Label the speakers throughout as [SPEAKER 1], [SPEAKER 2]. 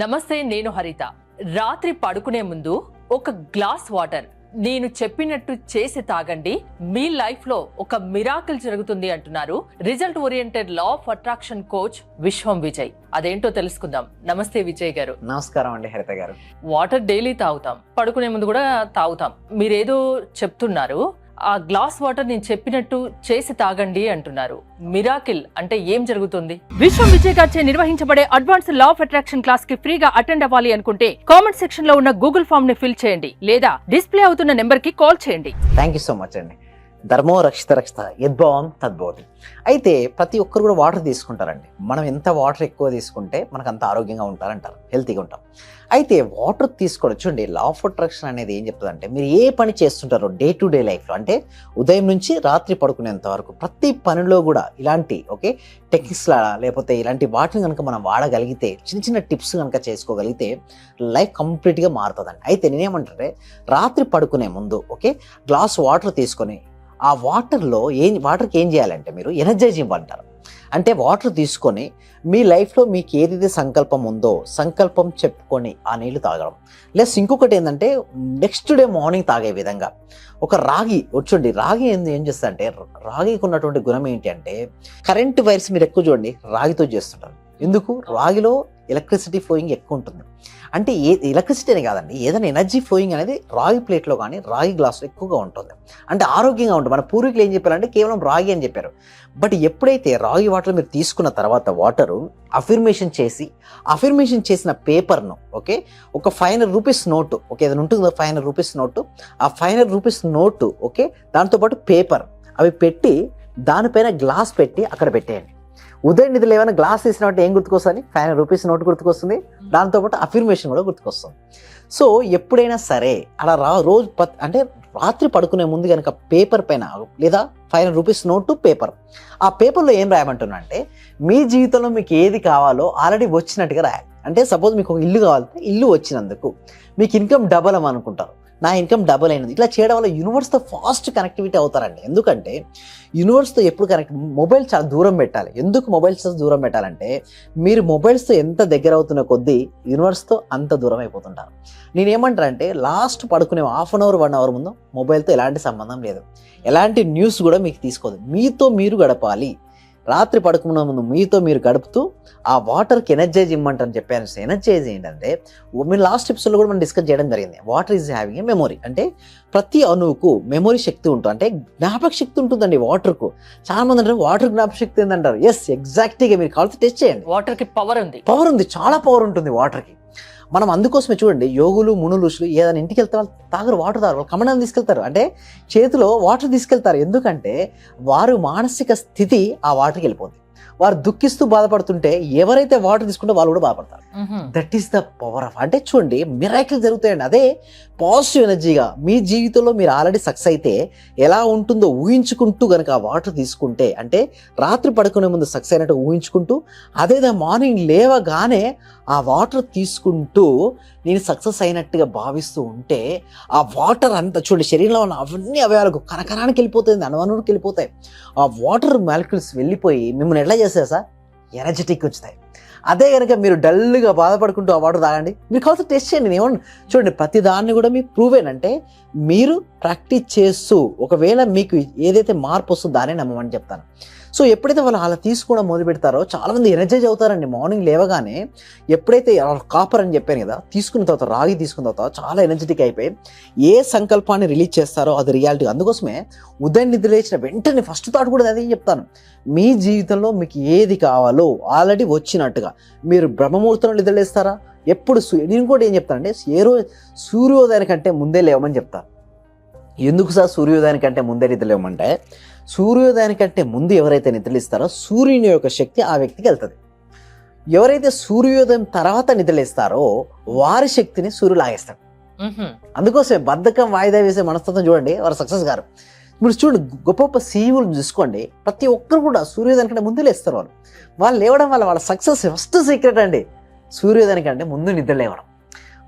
[SPEAKER 1] నమస్తే, నేను హరిత. రాత్రి పడుకునే ముందు ఒక గ్లాస్ వాటర్ నేను చెప్పినట్టు చేసి తాగండి, మీ లైఫ్ లో ఒక మిరాకిల్ జరుగుతుంది అంటున్నారు result oriented law of attraction coach విశ్వం విజయ్. అదేంటో తెలుసుకుందాం. నమస్తే విజయ్ గారు.
[SPEAKER 2] నమస్కారం అండి హరిత గారు.
[SPEAKER 1] వాటర్ డైలీ తాగుతాం, పడుకునే ముందు కూడా తాగుతాం. మీరేదో చెప్తున్నారు, ఆ గ్లాస్ వాటర్ నేను చెప్పినట్టు చేసి తాగండి అంటున్నారు. మిరాకిల్ అంటే ఏం జరుగుతుంది? విశ్వం విజయ్ గారిచే నిర్వహించబడే advance law of attraction class కి ఫ్రీగా అటెండ్ అవ్వాలి అనుకుంటే కామెంట్ సెక్షన్ లో ఉన్న గూగుల్ ఫామ్ ని ఫిల్ చేయండి, లేదా డిస్ప్లే అవుతున్న నెంబర్ కి కాల్ చేయండి.
[SPEAKER 2] థ్యాంక్ యూ సో మచ్ అండి. ధర్మో రక్షిత రక్షిత యద్భావం తద్భవతి. అయితే ప్రతి ఒక్కరు కూడా వాటర్ తీసుకుంటారండి. మనం ఎంత వాటర్ ఎక్కువ తీసుకుంటే మనకు అంత ఆరోగ్యంగా ఉంటారంటారు, హెల్తీగా ఉంటాం. అయితే వాటర్ తీసుకోవడం చూడండి, లా ఆఫ్ అట్రాక్షన్ అనేది ఏం చెప్తుందంటే, మీరు ఏ పని చేస్తుంటారో డే టు డే లైఫ్లో, అంటే ఉదయం నుంచి రాత్రి పడుకునేంత వరకు ప్రతి పనిలో కూడా ఇలాంటి టెక్నిక్స్లా లేకపోతే ఇలాంటి వాటిని కనుక మనం వాడగలిగితే, చిన్న చిన్న టిప్స్ కనుక చేసుకోగలిగితే లైఫ్ కంప్లీట్గా మారుతుందండి. అయితే నేనేమంటారే, రాత్రి పడుకునే ముందు గ్లాస్ వాటర్ తీసుకొని ఆ వాటర్కి ఏం చేయాలంటే మీరు ఎనర్జైజ్ ఇవ్వంటారు. అంటే వాటర్ తీసుకొని మీ లైఫ్లో మీకు ఏదైతే సంకల్పం ఉందో సంకల్పం చెప్పుకొని ఆ నీళ్లు తాగడం. ప్లస్ ఇంకొకటి ఏంటంటే, నెక్స్ట్ డే మార్నింగ్ తాగే విధంగా ఒక రాగి వచ్చండి. రాగి ఏం చేస్తా అంటే, రాగికి ఉన్నటువంటి గుణం ఏంటి అంటే, కరెంట్ వైర్స్ మీరు ఎక్కువ చూడండి రాగితో చేస్తుంటారు. ఎందుకు? రాగిలో ఎలక్ట్రిసిటీ ఫ్లోయింగ్ ఎక్కువ ఉంటుంది. అంటే ఎలక్ట్రిసిటీ అని కాదండి, ఏదైనా ఎనర్జీ ఫ్లోయింగ్ అనేది రాగి ప్లేట్లో కానీ రాగి గ్లాసులో ఎక్కువగా ఉంటుంది. అంటే ఆరోగ్యంగా ఉంటుంది. మన పూర్వీకులు ఏం చెప్పారంటే కేవలం రాగి అని చెప్పారు. బట్ ఎప్పుడైతే రాగి వాటర్ మీరు తీసుకున్న తర్వాత వాటరు అఫర్మేషన్ చేసిన పేపర్ను ఒక 500 రూపీస్ నోటు ఏదైనా ఉంటుంది, 500 రూపీస్ నోటు, ఆ 500 రూపీస్ నోటు దాంతోపాటు పేపర్ అవి పెట్టి దానిపైన గ్లాస్ పెట్టి అక్కడ పెట్టేయండి. ఉదయం నిధులు ఏమైనా గ్లాస్ తీసినట్టు ఏం గుర్తుకొస్తుంది? 500 రూపీస్ నోటు గుర్తుకొస్తుంది, దాంతోపాటు అఫర్మేషన్ కూడా గుర్తుకొస్తుంది. సో ఎప్పుడైనా సరే అలా రోజు అంటే రాత్రి పడుకునే ముందు కనుక పేపర్ పైన లేదా 500 రూపీస్ నోటు పేపర్, ఆ పేపర్లో ఏం రాయమంటున్నా అంటే, మీ జీవితంలో మీకు ఏది కావాలో ఆల్రెడీ వచ్చినట్టుగా రాయాలి. అంటే సపోజ్ మీకు ఒక ఇల్లు కావాలంటే ఇల్లు వచ్చినందుకు మీకు ఇన్కమ్ డబల్ అని అనుకుంటారు, నా ఇన్కమ్ డబుల్ అయినది. ఇట్లా చేయడం వల్ల యూనివర్స్తో ఫాస్ట్ కనెక్టివిటీ అవుతారండి. ఎందుకంటే యూనివర్స్తో ఎప్పుడు మొబైల్ చాలా దూరం పెట్టాలి. ఎందుకు మొబైల్స్ దూరం పెట్టాలంటే, మీరు మొబైల్స్తో ఎంత దగ్గర అవుతున్న కొద్దీ యూనివర్స్తో అంత దూరం అయిపోతుంటారు. నేనేమంటానంటే, లాస్ట్ పడుకునే 1/2 అవర్ 1 అవర్ ముందు మొబైల్తో ఎలాంటి సంబంధం లేదు, ఎలాంటి న్యూస్ కూడా మీకు తీసుకోదు, మీతో మీరు గడపాలి. రాత్రి పడుకునే ముందు మీతో మీరు గడుపుతూ ఆ వాటర్కి ఎనర్జైజ్ ఇమ్మంటారని చెప్పాను. ఎనర్జైజ్ ఏంటంటే, మీరు లాస్ట్ ఎపిసోడ్లో కూడా మనం డిస్కస్ చేయడం జరిగింది. Water is having a memory. అంటే ప్రతి అణువుకు మెమొరీ శక్తి ఉంటుంది, అంటే జ్ఞాపక శక్తి ఉంటుందండి వాటర్కు. చాలా మంది అంటారు వాటర్ జ్ఞాపక శక్తి ఏంటంటారు. ఎస్, ఎగ్జాక్ట్గా మీరు కావాల్సి టెస్ట్ చేయండి.
[SPEAKER 1] వాటర్కి పవర్ ఉంది,
[SPEAKER 2] చాలా పవర్ ఉంటుంది వాటర్కి. మనం అందుకోసమే చూడండి, యోగులు మునులు ఋషులు ఏదైనా ఇంటికి వెళ్తే వాళ్ళు తాగరు, వాటర్ తాగరు, వాళ్ళు కమండం తీసుకెళ్తారు, అంటే చేతిలో వాటర్ తీసుకెళ్తారు. ఎందుకంటే వారు మానసిక స్థితి ఆ వాటర్కి వెళ్ళిపోతుంది. వారు దుఃఖిస్తూ బాధపడుతుంటే ఎవరైతే వాటర్ తీసుకుంటే వాళ్ళు కూడా బాధపడతారు. That is the power of. అంటే చూడండి, మిరాకిల్ జరుగుతాయండి. అదే పాజిటివ్ ఎనర్జీగా మీ జీవితంలో మీరు ఆల్రెడీ సక్సెస్ అయితే ఎలా ఉంటుందో ఊహించుకుంటూ కనుక ఆ వాటర్ తీసుకుంటే, అంటే రాత్రి పడుకునే ముందు సక్సెస్ అయినట్టు ఊహించుకుంటూ, అదే మార్నింగ్ లేవగానే ఆ వాటర్ తీసుకుంటూ నేను సక్సెస్ అయినట్టుగా భావిస్తూ ఉంటే, ఆ వాటర్ అంతా చూడండి శరీరంలో ఉన్న అవన్నీ అవయవాలకు కనకరానికి వెళ్ళిపోతుంది, అణువణువుకి వెళ్ళిపోతాయి. ఆ వాటర్ మాలిక్యూల్స్ వెళ్ళిపోయి మిమ్మల్ని ఎట్లా చేస్తాయి సార్? ఎనర్జెటిక్ వచ్చుతాయి. అదే కనుక మీరు డల్గా బాధపడుకుంటూ ఆ వాటర్ తాగండి, మీరు కావాల్సి టెస్ట్ చేయండి. ఏమన్నా చూడండి, ప్రతి దాన్ని కూడా మీకు ప్రూవ్ అంటే మీరు ప్రాక్టీస్ చేస్తూ ఒకవేళ మీకు ఏదైతే మార్పు వస్తుందో దానే నమ్మమని చెప్తాను. సో ఎప్పుడైతే వాళ్ళు అలా తీసుకోవడం మొదలు పెడతారో చాలామంది ఎనర్జైజ్ అవుతారండి. మార్నింగ్ లేవగానే ఎప్పుడైతే కాపర్ అని చెప్పాను కదా, తీసుకున్న తర్వాత రాగి తీసుకున్న తర్వాత చాలా ఎనర్జెటిక్ అయిపోయి ఏ సంకల్పాన్ని రిలీజ్ చేస్తారో అది రియాలిటీ. అందుకోసమే ఉదయం నిద్ర లేచిన వెంటనే ఫస్ట్ థాట్ కూడా అదే చెప్తాను, మీ జీవితంలో మీకు ఏది కావాలో ఆల్రెడీ వచ్చినట్టుగా మీరు బ్రహ్మముహూర్తంలో నిద్రలేస్తారా? ఎప్పుడు నేను కూడా ఏం చెప్తానంటే, సూర్యోదయానికంటే ముందే లేవమని చెప్తాను. ఎందుకు సార్ సూర్యోదయానికంటే ముందే నిద్రలేవమంటే, సూర్యోదయానికంటే ముందు ఎవరైతే నిద్రలేస్తారో సూర్యుని యొక్క శక్తి ఆ వ్యక్తికి వెళ్తుంది. ఎవరైతే సూర్యోదయం తర్వాత నిద్రలేస్తారో వారి శక్తిని సూర్యుడు లాగేస్తాడు. అందుకోసమే బద్ధకం వాయిదా వేసే మనస్తత్వం చూడండి, వారు సక్సెస్ గారు. మీరు చూడండి, గొప్ప గొప్ప సీఈఓలు చూసుకోండి, ప్రతి ఒక్కరు కూడా సూర్యోదయానికంటే ముందు లేస్తారు. వాళ్ళు లేవడం వల్ల వాళ్ళ సక్సెస్ ఫస్ట్ సీక్రెట్ అండి, సూర్యోదయానికంటే ముందు నిద్ర లేవడం.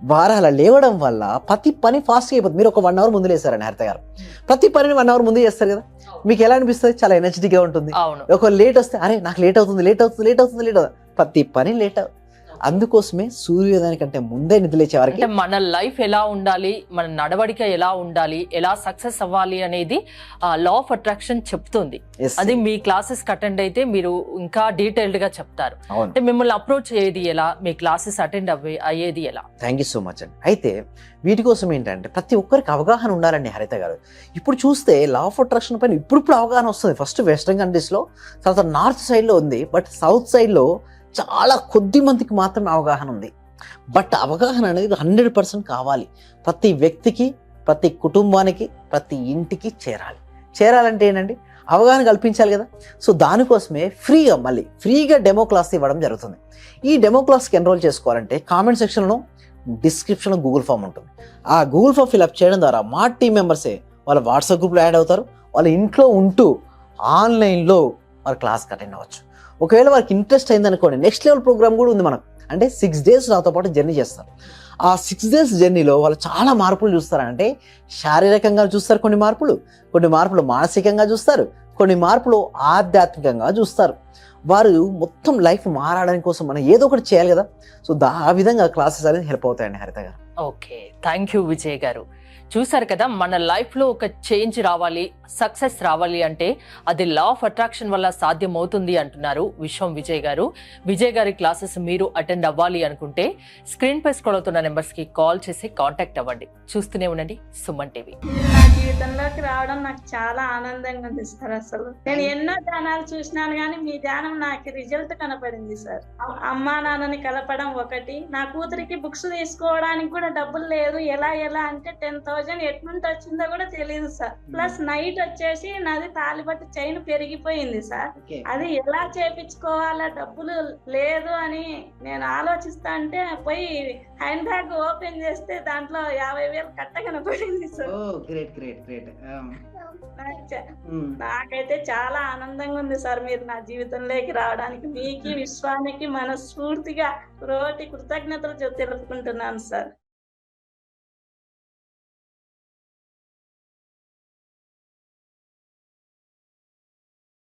[SPEAKER 2] వారు అలా లేవడం వల్ల ప్రతి పని ఫాస్ట్గా అయిపోతుంది. మీరు ఒక 1 అవర్ ముందు లేస్తారండి హరిత గారు, ప్రతి పనిని 1 అవర్ ముందు చేస్తారు కదా, మీకు ఎలా అనిపిస్తుంది? చాలా ఎనర్జెటిక్గా ఉంటుంది. ఒక లేట్ వస్తే అరే నాకు లేట్ అవుతుంది, ప్రతి పని లేట్ అందుకోసమే సూర్యోదయానికి కంటే ముందే నిద్రలేచే వారికి
[SPEAKER 1] అంటే మన లైఫ్ ఎలా ఉండాలి, మన నడవడిక ఎలా ఉండాలి, ఎలా సక్సెస్ అవ్వాలి అనేది లా ఆఫ్ అట్రాక్షన్ చెప్తుంది.
[SPEAKER 2] Yes,
[SPEAKER 1] అది మీ క్లాసెస్ అటెండ్ అయితే మీరు ఇంకా డీటెయిల్డ్ గా చెప్తారు.
[SPEAKER 2] అవును.
[SPEAKER 1] అంటే మిమ్మల్ని అప్రోచ్ అయ్యేది ఎలా, మీ క్లాసెస్ అటెండ్ అయ్యేది ఎలా?
[SPEAKER 2] థ్యాంక్ యూ సో మచ్ అండి. అయితే వీటి కోసం ఏంటంటే ప్రతి ఒక్కరికి అవగాహన ఉండాలండి హరిత గారు. ఇప్పుడు చూస్తే లా ఆఫ్ అట్రాక్షన్ పైన ఇప్పుడు అవగాహన వస్తుంది. ఫస్ట్ వెస్ట్రన్ కంట్రీస్లో, తర్వాత నార్త్ సైడ్లో ఉంది, బట్ సౌత్ సైడ్లో చాలా కొద్ది మందికి మాత్రమే అవగాహన ఉంది. బట్ అవగాహన అనేది 100% కావాలి. ప్రతి వ్యక్తికి, ప్రతి కుటుంబానికి, ప్రతి ఇంటికి చేరాలంటే ఏంటండి, అవగాహన కల్పించాలి కదా. సో దానికోసమే ఫ్రీగా డెమో క్లాస్ ఇవ్వడం జరుగుతుంది. ఈ డెమో క్లాస్కి ఎన్రోల్ చేసుకోవాలంటే కామెంట్ సెక్షన్లో, డిస్క్రిప్షన్లో గూగుల్ ఫామ్ ఉంటుంది. ఆ గూగుల్ ఫామ్ ఫిల్అప్ చేయడం ద్వారా మా టీం మెంబర్సే వాళ్ళ వాట్సాప్ గ్రూప్లో యాడ్ అవుతారు. వాళ్ళ ఇంట్లో ఉంటూ ఆన్లైన్లో వాళ్ళ క్లాస్కి అటెండ్ అవ్వచ్చు. ఒకవేళ వారికి ఇంట్రెస్ట్ అయిందనుకోండి, నెక్స్ట్ లెవెల్ ప్రోగ్రామ్ కూడా ఉంది మనకు. అంటే 6 days నాతో పాటు జర్నీ చేస్తారు. ఆ 6 days జర్నీలో వాళ్ళు చాలా మార్పులు చూస్తారంటే, శారీరకంగా చూస్తారు కొన్ని మార్పులు మానసికంగా చూస్తారు, కొన్ని మార్పులు ఆధ్యాత్మికంగా చూస్తారు. వారు మొత్తం లైఫ్ మారడానికి కోసం మనం ఏదో ఒకటి చేయాలి కదా. సో ఆ విధంగా క్లాసెస్ అనేది హెల్ప్ అవుతాయండి హరిత గారు.
[SPEAKER 1] ఓకే, థ్యాంక్ యూ విజయ్ గారు. చూసారు కదా, మన లైఫ్లో ఒక చేంజ్ రావాలి, సక్సెస్ రావాలి అంటే అది లా ఆఫ్ అట్రాక్షన్ వల్ల సాధ్యం అవుతుంది అంటున్నారు విశ్వం విజయ్ గారు. విజయ్ గారి క్లాసెస్ మీరు అటెండ్ అవ్వాలి అనుకుంటే స్క్రీన్ పై స్క్రోల్ అవుతున్న నెంబర్స్కి కాల్ చేసి కాంటాక్ట్ అవ్వండి. చూస్తూనే ఉండండి సుమన్ టీవీ.
[SPEAKER 3] నా జీవితంలోకి రావడం నాకు చాలా ఆనందంగా ఉంది సార్. అసలు నేను ఎన్నో ధ్యానాలు చూసినాను కానీ మీ ధ్యానం నాకు రిజల్ట్ కనపడింది సార్. అమ్మా నాన్నని కలపడం ఒకటి, నా కూతురికి బుక్స్ తీసుకోవడానికి కూడా డబ్బులు లేదు. ఎలా అంటే 10,000 ఎట్నుంటి వచ్చిందో కూడా తెలియదు సార్. ప్లస్ నైట్ వచ్చేసి నాది తాలిబట్టు చైన్ పెరిగిపోయింది సార్. అది ఎలా చేపించుకోవాలా, డబ్బులు లేదు అని నేను ఆలోచిస్తా అంటే పోయి హ్యాండ్ బ్యాగ్ ఓపెన్ చేస్తే దాంట్లో 50,000 కట్ట కనపడింది సార్. నాకైతే చాలా ఆనందంగా ఉంది సార్ మీరు నా జీవితంలోకి రావడానికి. మీకు విశ్వానికి మనస్ఫూర్తిగా రోటి కృతజ్ఞతలు తెలుపుకుంటున్నాను సార్.